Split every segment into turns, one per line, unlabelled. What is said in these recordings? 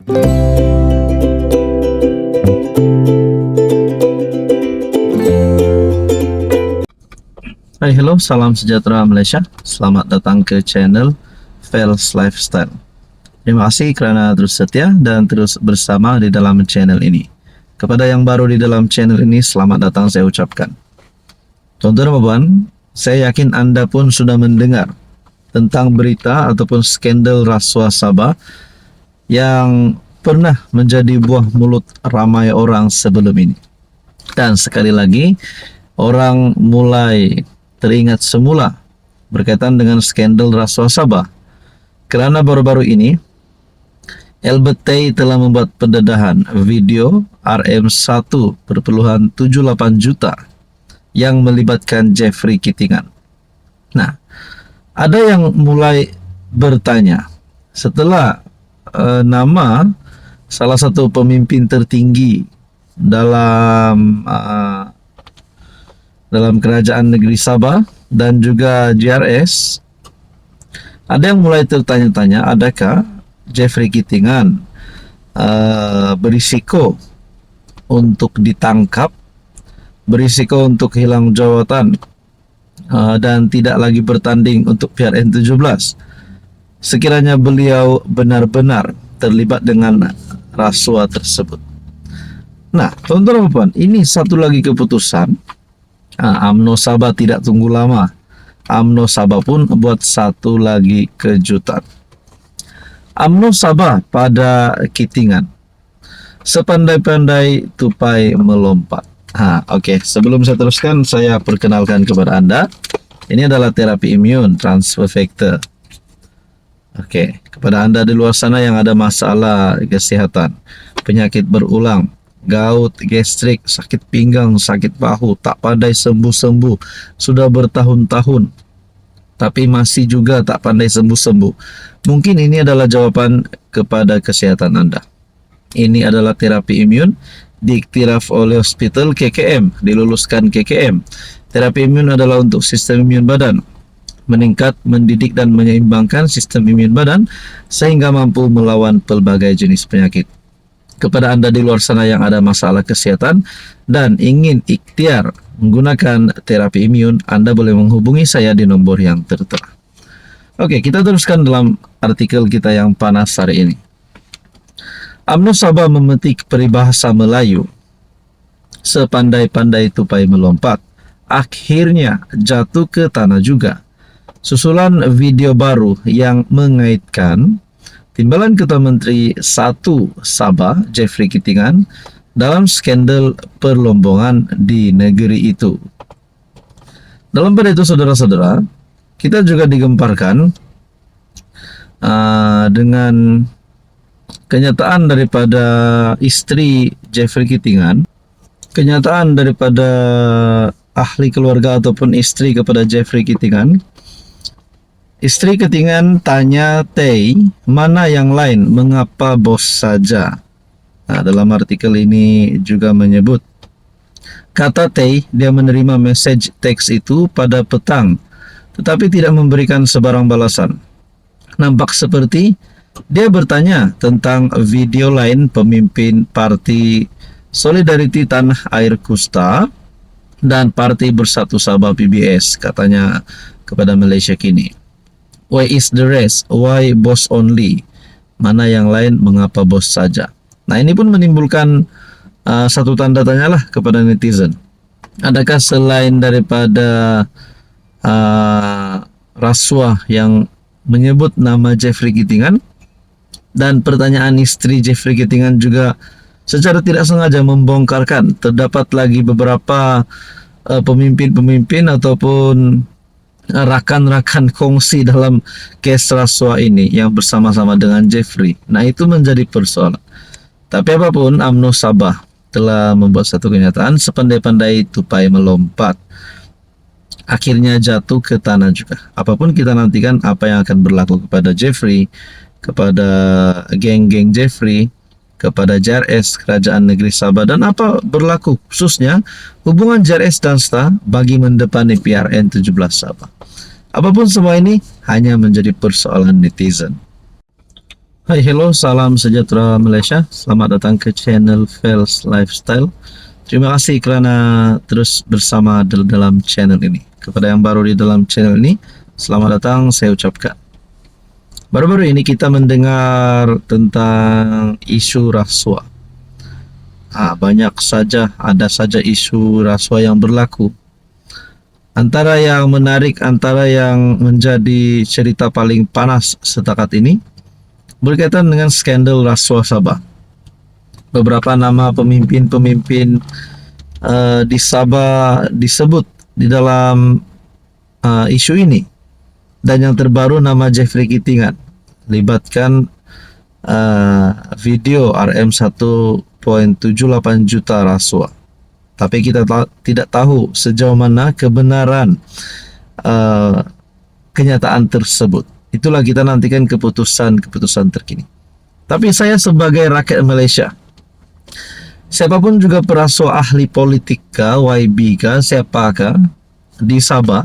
Hai, hello, salam sejahtera Malaysia. Selamat datang ke channel Fels Lifestyle. Terima kasih kerana terus setia dan terus bersama di dalam channel ini. Kepada yang baru di dalam channel ini, selamat datang saya ucapkan. Tuan-tuan dan puan, saya yakin Anda pun sudah mendengar tentang berita ataupun skandal rasuah Sabah yang pernah menjadi buah mulut ramai orang sebelum ini. Dan sekali lagi, orang mulai teringat semula berkaitan dengan skandal rasuah Sabah. Kerana baru-baru ini LBT telah membuat pendedahan video RM1,78 juta yang melibatkan Jeffrey Kitingan. Nah, ada yang mulai bertanya setelah nama salah satu pemimpin tertinggi dalam kerajaan negeri Sabah dan juga JRS, ada yang mulai tertanya-tanya, adakah Jeffrey Kitingan berisiko untuk ditangkap, berisiko untuk hilang jawatan dan tidak lagi bertanding untuk PRN17 sekiranya beliau benar-benar terlibat dengan rasuah tersebut. Nah, teman-teman dan puan, ini satu lagi keputusan. UMNO Sabah tidak tunggu lama. UMNO Sabah pun buat satu lagi kejutan. UMNO Sabah pada Kitingan, sepandai-pandai tupai melompat. Oke. Sebelum saya teruskan, saya perkenalkan kepada Anda. Ini adalah terapi imun transfer factor. Oke. Kepada Anda di luar sana yang ada masalah kesehatan, penyakit berulang, gout, gastrik, sakit pinggang, sakit bahu, tak pandai sembuh-sembuh, sudah bertahun-tahun tapi masih juga tak pandai sembuh-sembuh. Mungkin ini adalah jawaban kepada kesehatan Anda. Ini adalah terapi imun diiktiraf oleh hospital KKM, diluluskan KKM. Terapi imun adalah untuk sistem imun badan, meningkat, mendidik dan menyeimbangkan sistem imun badan sehingga mampu melawan pelbagai jenis penyakit. Kepada Anda di luar sana yang ada masalah kesehatan dan ingin ikhtiar menggunakan terapi imun, Anda boleh menghubungi saya di nombor yang tertera. Oke, kita teruskan dalam artikel kita yang panas hari ini. UMNO Sabah memetik peribahasa Melayu, sepandai-pandai tupai melompat, akhirnya jatuh ke tanah juga. Susulan video baru yang mengaitkan Timbalan Ketua Menteri 1 Sabah, Jeffrey Kitingan, dalam skandal perlombongan di negeri itu. Dalam pada itu, saudara-saudara, kita juga digemparkan dengan kenyataan daripada istri Jeffrey Kitingan, kenyataan daripada ahli keluarga ataupun istri kepada Jeffrey Kitingan. Istri Kitingan tanya Tay, mana yang lain, mengapa bos saja? Nah, dalam artikel ini juga menyebut, kata Tay, dia menerima message teks itu pada petang, tetapi tidak memberikan sebarang balasan. Nampak seperti dia bertanya tentang video lain pemimpin Parti Solidariti Tanah Air Kusta dan Parti Bersatu Sabah PBS, katanya kepada Malaysia Kini. Why is the rest? Why boss only? Mana yang lain, mengapa bos saja? Nah, ini pun menimbulkan satu tanda tanya lah kepada netizen. Adakah selain daripada rasuah yang menyebut nama Jeffrey Kitingan, dan pertanyaan istri Jeffrey Kitingan juga secara tidak sengaja membongkarkan terdapat lagi beberapa pemimpin-pemimpin ataupun rakan-rakan kongsi dalam kes rasuah ini yang bersama-sama dengan Jeffrey. Nah, itu menjadi persoalan. Tapi apapun, UMNO Sabah telah membuat satu kenyataan, sepandai-pandai tupai melompat, akhirnya jatuh ke tanah juga. Apapun kita nantikan apa yang akan berlaku kepada Jeffrey, kepada geng-geng Jeffrey, kepada JRS Kerajaan Negeri Sabah, dan apa berlaku khususnya hubungan JRS dan STA bagi mendepani PRN17 Sabah. Apapun semua ini hanya menjadi persoalan netizen. Hai, hello, salam sejahtera Malaysia. Selamat datang ke channel Fels Lifestyle. Terima kasih kerana terus bersama dalam channel ini. Kepada yang baru di dalam channel ini, selamat datang saya ucapkan. Baru-baru ini kita mendengar tentang isu rasuah. Banyak saja, ada saja isu rasuah yang berlaku. Antara yang menarik, antara yang menjadi cerita paling panas setakat ini berkaitan dengan skandal rasuah Sabah. Beberapa nama pemimpin-pemimpin di Sabah disebut di dalam isu ini, dan yang terbaru nama Jeffrey Kitingan libatkan video RM 1.78 juta rasuah. Tapi kita tidak tahu sejauh mana kebenaran kenyataan tersebut. Itulah kita nantikan keputusan terkini. Tapi saya sebagai rakyat Malaysia, siapapun juga perasuah ahli politik kah, YB kah, siapakah di Sabah,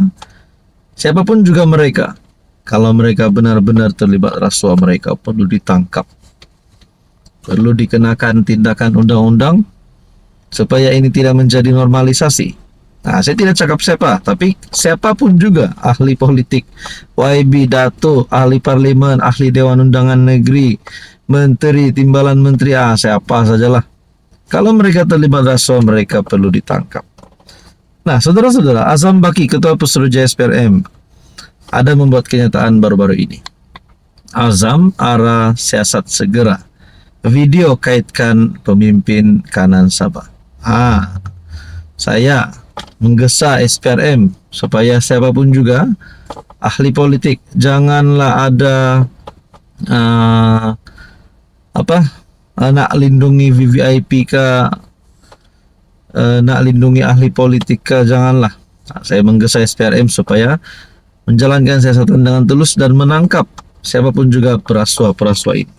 siapapun juga mereka, kalau mereka benar-benar terlibat rasuah, mereka perlu ditangkap, perlu dikenakan tindakan undang-undang supaya ini tidak menjadi normalisasi. Saya tidak cakap siapa, tapi siapapun juga ahli politik, YB, Dato, ahli parlimen, ahli Dewan Undangan Negeri, menteri, timbalan menteri, siapa sajalah. Kalau mereka terlibat rasuah, mereka perlu ditangkap. Nah, saudara-saudara, Azam Baki, Ketua Pesuruhjaya SPRM, ada membuat kenyataan baru-baru ini. Azam arah siasat segera. Video kaitkan pemimpin kanan Sabah. Saya menggesa SPRM supaya siapapun juga ahli politik janganlah ada nak lindungi VVIP ke, nak lindungi ahli politik ke, janganlah. Saya menggesa SPRM supaya menjalankan siasatan dengan tulus dan menangkap siapapun juga perasuah ini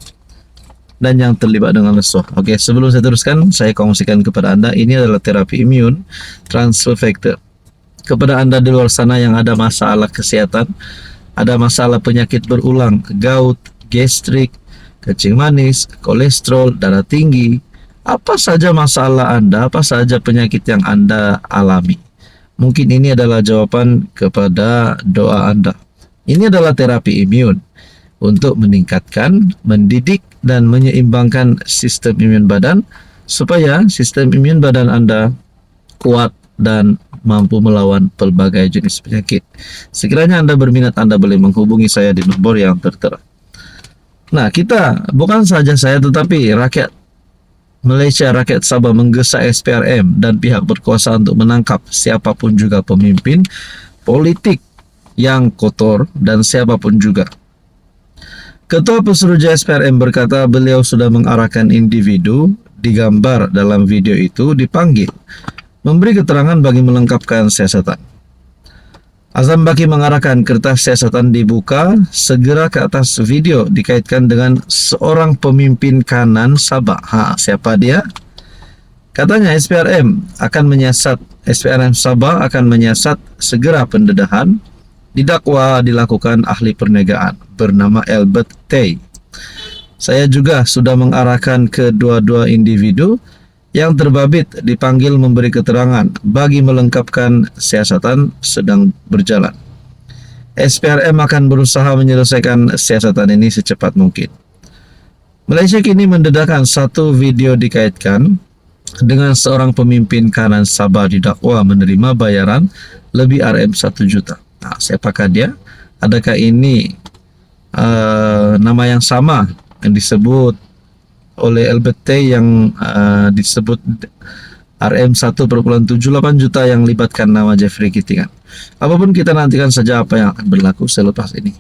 dan yang terlibat dengan rasuah. Oke, sebelum saya teruskan, saya kongsikan kepada Anda, ini adalah terapi imun transfer factor. Kepada Anda di luar sana yang ada masalah kesehatan, ada masalah penyakit berulang, gout, gastrik, kencing manis, kolesterol, darah tinggi, apa saja masalah Anda, apa saja penyakit yang Anda alami, mungkin ini adalah jawaban kepada doa Anda. Ini adalah terapi imun untuk meningkatkan, mendidik, dan menyeimbangkan sistem imun badan supaya sistem imun badan Anda kuat dan mampu melawan pelbagai jenis penyakit. Sekiranya Anda berminat, Anda boleh menghubungi saya di nomor yang tertera. Nah, kita, bukan saja saya, tetapi rakyat Malaysia, rakyat Sabah menggesa SPRM dan pihak berkuasa untuk menangkap siapapun juga pemimpin politik yang kotor dan siapapun juga. Ketua Pesuruhjaya SPRM berkata beliau sudah mengarahkan individu digambar dalam video itu dipanggil, memberi keterangan bagi melengkapkan siasatan. Azam Baki mengarahkan kertas siasatan dibuka segera ke atas video dikaitkan dengan seorang pemimpin kanan Sabah. Siapa dia? Katanya SPRM Sabah akan menyiasat segera pendedahan. Didakwa dilakukan ahli perniagaan bernama Albert Tay. Saya juga sudah mengarahkan kedua-dua individu yang terbabit dipanggil memberi keterangan bagi melengkapkan siasatan sedang berjalan. SPRM akan berusaha menyelesaikan siasatan ini secepat mungkin. Malaysia kini mendedahkan satu video dikaitkan dengan seorang pemimpin kanan Sabah didakwa menerima bayaran lebih RM 1 juta. Siapakah dia? Adakah ini nama yang sama yang disebut oleh Albert Tay yang disebut RM 1.78 juta yang libatkan nama Jeffrey Kitingan? Apapun, kita nantikan saja apa yang akan berlaku selepas ini.